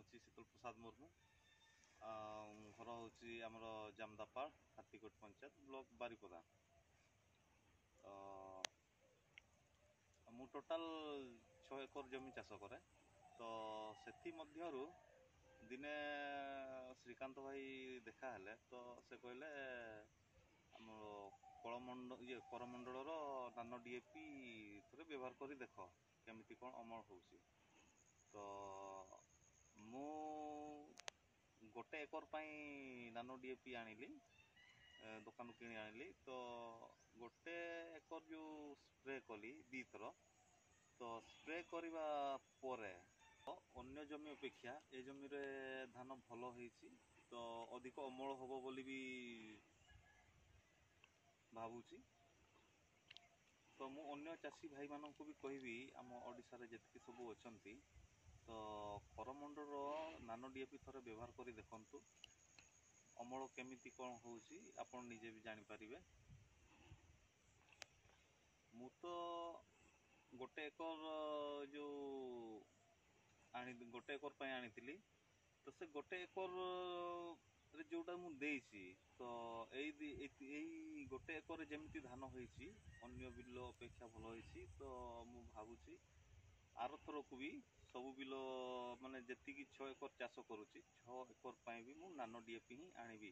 ହେଉଛି ଶୀତଳ ପ୍ରସାଦ ମୁର୍ମୁ। ଘର ହେଉଛି ଆମର ଜାମଦାପାଳ, ହାତୀକୋଟ ପଞ୍ଚାୟତ, ବ୍ଲକ ବାରିପଦା। ମୁଁ ଟୋଟାଲ 6 ଏକର ଜମି ଚାଷ କରେ। ତ ସେଥିମଧ୍ୟରୁ ଦିନେ ଶ୍ରୀକାନ୍ତ ଭାଇ ଦେଖା ହେଲେ, ତ ସେ କହିଲେ ଆମର କରମଣ୍ଡଳର ନାନୋ DAP ଥରେ ବ୍ୟବହାର କରି ଦେଖ କେମିତି କ'ଣ ଅମଳ ହେଉଛି। ତ ମୁଁ 1 ଏକର ପାଇଁ ନାନୋ DAP ଆଣିଲି, ଦୋକାନରୁ କିଣି ଆଣିଲି। ତ 1 ଏକର ଯେଉଁ ସ୍ପ୍ରେ କଲି 2 ଥର, ତ ସ୍ପ୍ରେ କରିବା ପରେ ଅନ୍ୟ ଜମି ଅପେକ୍ଷା ଏ ଜମିରେ ଧାନ ଭଲ ହେଇଛି। ତ ଅଧିକ ଅମଳ ହେବ ବୋଲି ବି ଭାବୁଛି। ତ ମୁଁ ଅନ୍ୟ ଚାଷୀ ଭାଇମାନଙ୍କୁ ବି କହିବି, ଆମ ଓଡ଼ିଶାରେ ଯେତିକି ସବୁ ଅଛନ୍ତି, ତ କରମଣ୍ଡଳର ନାନୋ DAP ଥରେ ବ୍ୟବହାର କରି ଦେଖନ୍ତୁ। ଅମଳ କେମିତି କ'ଣ ହେଉଛି ଆପଣ ନିଜେ ବି ଜାଣିପାରିବେ। ମୁଁ ତ 1 ଏକର ଯେଉଁ 1 ଏକର ପାଇଁ ଆଣିଥିଲି, ତ ସେ 1 ଏକରରେ ଯେଉଁଟା ମୁଁ ଦେଇଛି, ତ ଏଇ 1 ଏକରରେ ଯେମିତି ଧାନ ହେଇଛି ଅନ୍ୟ ବିଲ ଅପେକ୍ଷା ଭଲ ହେଇଛି। ତ ମୁଁ ଭାବୁଛି ଆରଥରକୁ ବି ସବୁ ବିଲ ମାନେ ଯେତିକି 6 ଏକର ଚାଷ କରୁଛି, 6 ଏକର ପାଇଁ ବି ମୁଁ ନାନୋ DAP ହିଁ ଆଣିବି।